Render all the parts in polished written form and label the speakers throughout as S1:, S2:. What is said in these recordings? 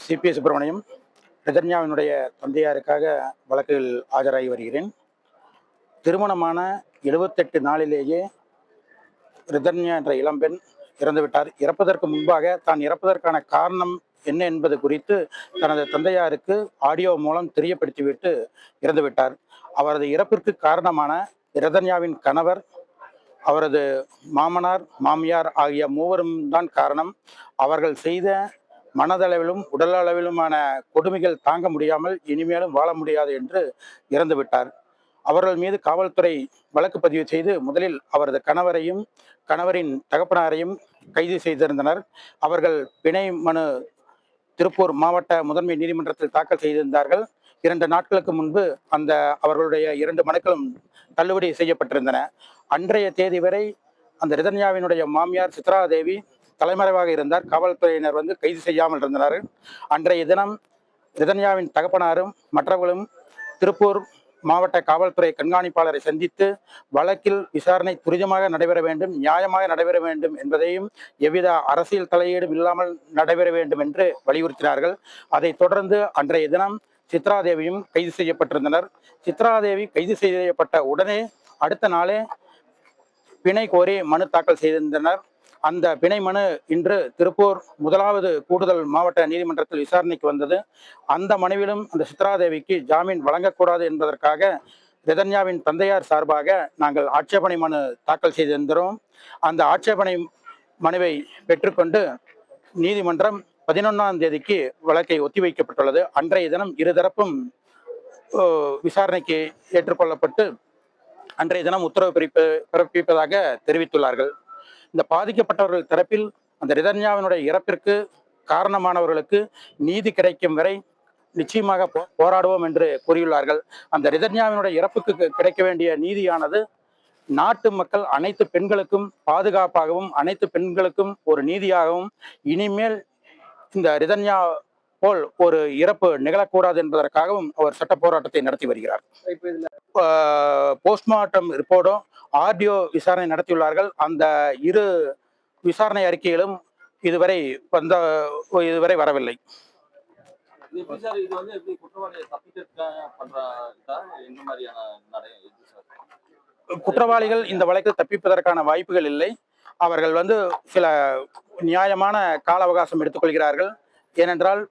S1: CP Subramaniam ரிதன்யாவினுடைய தந்தையாருக்காக வழக்கில் ஆஜராகி வருகிறேன். திருமணமான 78 நாளிலேயே ரிதன்யா என்ற இளம்பெண் இறந்துவிட்டார். இறப்பதற்கு முன்பாக தான் இறப்பதற்கான காரணம் என்ன என்பது குறித்து தனது தந்தையாருக்கு ஆடியோ மூலம் தெரியப்படுத்திவிட்டு இறந்துவிட்டார். அவரது இறப்பிற்கு காரணமான ரிதன்யாவின் கணவர், அவரது மாமனார், மாமியார் ஆகிய மூவரும் தான் காரணம். அவர்கள் செய்த மனதளவிலும் உடல் அளவிலுமான கொடுமைகள் தாங்க முடியாமல் இனிமேலும் வாழ முடியாது என்று இறந்துவிட்டார். அவர்கள் மீது காவல்துறை வழக்கு பதிவு செய்து முதலில் அவரது கணவரையும் கணவரின் தகப்பனாரையும் கைது செய்திருந்தனர். அவர்கள் பிணை மனு திருப்பூர் மாவட்ட முதன்மை நீதிமன்றத்தில் தாக்கல் செய்திருந்தார்கள். 2 நாட்களுக்கு முன்பு அவர்களுடைய 2 மனுக்களும் தள்ளுபடி செய்யப்பட்டிருந்தன. அன்றைய தேதி வரை அந்த ரிதன்யாவினுடைய மாமியார் சித்ராதேவி தலைமறைவாக இருந்தார். காவல்துறையினர் கைது செய்யாமல் இருந்தனர். அன்றைய தினம் ரிதன்யாவின் தகப்பனாரும் மற்றவர்களும் திருப்பூர் மாவட்ட காவல்துறை கண்காணிப்பாளரை சந்தித்து வழக்கில் விசாரணை துரிதமாக நடைபெற வேண்டும், நியாயமாக நடைபெற வேண்டும் என்பதையும் எவ்வித அரசியல் தலையீடும் இல்லாமல் நடைபெற வேண்டும் என்று வலியுறுத்தினார்கள். அதைத் தொடர்ந்து அன்றைய தினம் சித்ராதேவியும் கைது செய்யப்பட்டிருந்தனர். சித்ராதேவி கைது செய்யப்பட்ட உடனே அடுத்த நாளே பிணை கோரி மனு தாக்கல் செய்திருந்தனர். அந்த பிணை மனு இன்று திருப்பூர் 1வது கூடுதல் மாவட்ட நீதிமன்றத்தில் விசாரணைக்கு வந்தது. அந்த மனுவிலும் அந்த சித்ராதேவிக்கு ஜாமீன் வழங்கக்கூடாது என்பதற்காக ரிதன்யாவின் தந்தையார் சார்பாக நாங்கள் ஆட்சேபனை மனு தாக்கல் செய்திருந்தோம். அந்த ஆட்சேபனை மனுவை பெற்றுக்கொண்டு நீதிமன்றம் 11ஆம் தேதிக்கு வழக்கை ஒத்திவைக்கப்பட்டுள்ளது. அன்றைய தினம் இருதரப்பும் விசாரணைக்கு ஏற்றுக்கொள்ளப்பட்டு அன்றைய தினம் உத்தரவு பிறப்பிப்பதாக தெரிவித்துள்ளார்கள். இந்த பாதிக்கப்பட்டவர்கள் தரப்பில் அந்த ரிதன்யாவினுடைய இறப்பிற்கு காரணமானவர்களுக்கு நீதி கிடைக்கும் வரை நிச்சயமாக போராடுவோம் என்று கூறியுள்ளார்கள். அந்த ரிதன்யாவினுடைய இறப்புக்கு கிடைக்க வேண்டிய நீதியானது நாட்டு மக்கள் அனைத்து பெண்களுக்கும் பாதுகாப்பாகவும் அனைத்து பெண்களுக்கும் ஒரு நீதியாகவும் இனிமேல் இந்த ரிதன்யா போல் ஒரு இறப்பு நிகழக்கூடாது என்பதற்காகவும் அவர் சட்ட போராட்டத்தை நடத்தி வருகிறார். போஸ்ட்மார்ட்டம் ரிப்போர்ட்டும் ஆடியோ விசாரணை நடத்தியுள்ளார்கள். அந்த 2 விசாரணை அறிக்கைகளும் இதுவரை வரவில்லை. குற்றவாளிகள் இந்த வழக்கில் தப்பிப்பதற்கான வாய்ப்புகள் இல்லை. அவர்கள் சில நியாயமான கால அவகாசம் எடுத்துக்கொள்கிறார்கள். ஏனென்றால்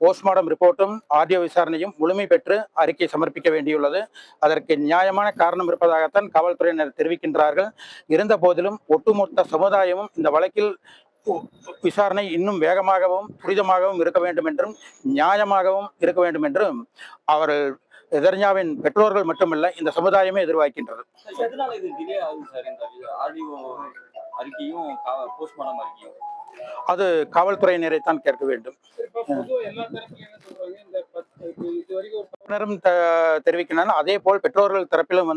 S1: போஸ்ட்மார்ட்டம் ரிப்போர்ட்டும் ஆடியோ விசாரணையும் முழுமை பெற்று அறிக்கை சமர்ப்பிக்க வேண்டியுள்ளது. அதற்கு நியாயமான காரணம் இருப்பதாகத்தான் காவல்துறையினர் தெரிவிக்கின்றார்கள். இருந்த போதிலும் ஒட்டுமொத்த சமுதாயமும் இந்த வழக்கில் விசாரணை இன்னும் வேகமாகவும் துரிதமாகவும் இருக்க வேண்டும் என்றும் நியாயமாகவும் இருக்க வேண்டும் என்றும் அவர்கள் ரிதன்யாவின் பெற்றோர்கள் மட்டுமல்ல இந்த சமுதாயமே எதிர்பார்க்கின்றது. அது காவல்துறையினரை தான் கேட்க வேண்டும். தெரிவிக்கின்றனர். அதே போல் பெற்றோர்கள் தரப்பிலும்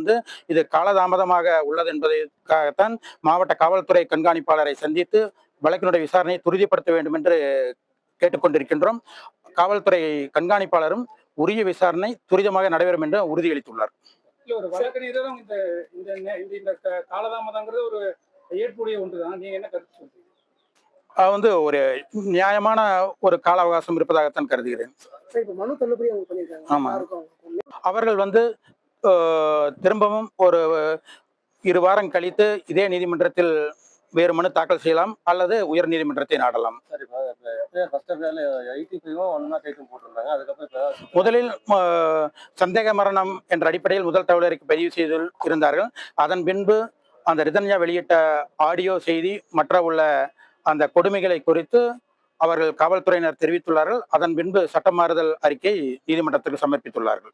S1: இது காலதாமதமாக உள்ளது என்பதற்காகத்தான் மாவட்ட காவல்துறை கண்காணிப்பாளரை சந்தித்து வழக்கினுடைய விசாரணையை துரிதப்படுத்த வேண்டும் என்று கேட்டுக்கொண்டிருக்கின்றோம். காவல்துறை கண்காணிப்பாளரும் உரிய விசாரணை துரிதமாக நடைபெறும் என்று உறுதியளித்துள்ளார்.
S2: ஒரு வழக்கறிஞரும் இந்த காலதாமதங்கிறது ஒரு ஏற்புடைய ஒன்றுதான். நீங்க என்ன கருத்து சொல்றீங்க?
S1: ஒரு நியாயமான ஒரு கால அவகாசம் இருப்பதாகத்தான் கருதுகிறேன். அவர்கள் திரும்பவும் ஒரு 2 வாரம் கழித்து இதே நீதிமன்றத்தில் வேறு மனு தாக்கல் செய்யலாம் அல்லது உயர் நீதிமன்றத்தை நாடலாம். முதலில் சந்தேக மரணம் என்ற அடிப்படையில் முதல் தகவல் அறிக்கை பதிவு செய்து இருந்தார்கள். அதன் பின்பு அந்த ரிதன்யா வெளியிட்ட ஆடியோ செய்தி உள்ள அந்த கொடுமைகளை குறித்து அவர்கள் காவல்துறையினர் தெரிவித்துள்ளார்கள். அதன் பின்பு சட்டமாறுதல் அறிக்கை நீதிமன்றத்துக்கு சமர்ப்பித்துள்ளார்கள்.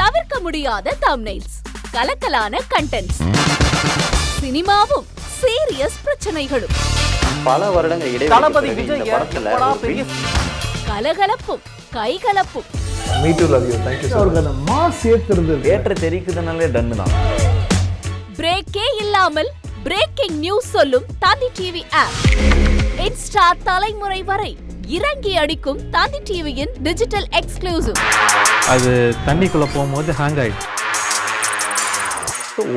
S3: தவிர்க்க முடியாத தம்ப்நெயில்ஸ், கலக்கலான கண்டென்ட்ஸ், சினிமாவும் சீரியஸ் பிரச்சனைகளும்,
S4: பல வருடங்கள் இடைவெளி
S3: கலகலப்பும் கைகலப்பும்,
S4: ஏற்ற தெரிக்குதுனாலே டன்னு தான்.
S3: பிரேக்கே இல்லாமல் பிரேக்கிங் நியூஸ் சொல்லும் தந்தி டிவி ஆப். இன்ஸ்டா தலைமுறை வரை இறங்கி அடிக்கும் தந்தி டிவியின் டிஜிட்டல் எக்ஸ்க்ளூசிவ்.
S5: அது தண்ணிக்குள்ள போகும்போது ஹேங் ஆயிடுச்சு.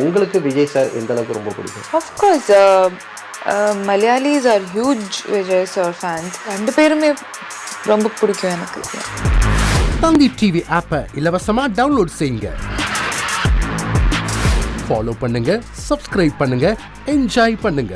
S4: உங்களுக்கு விஜய் சார் எந்த அளவுக்கு ரொம்ப பிடிக்கும்?
S6: Of course, Malayalis are huge Vijay sir fans. ரெண்டு பேருமே ரொம்ப பிடிக்கும் எனக்கு.
S7: தந்தி டிவி ஆப்பை இலவசமா டவுன்லோட் செய்யுங்க. ஃபாலோ பண்ணுங்க, சப்ஸ்கிரைப் பண்ணுங்க, என்ஜாய் பண்ணுங்க.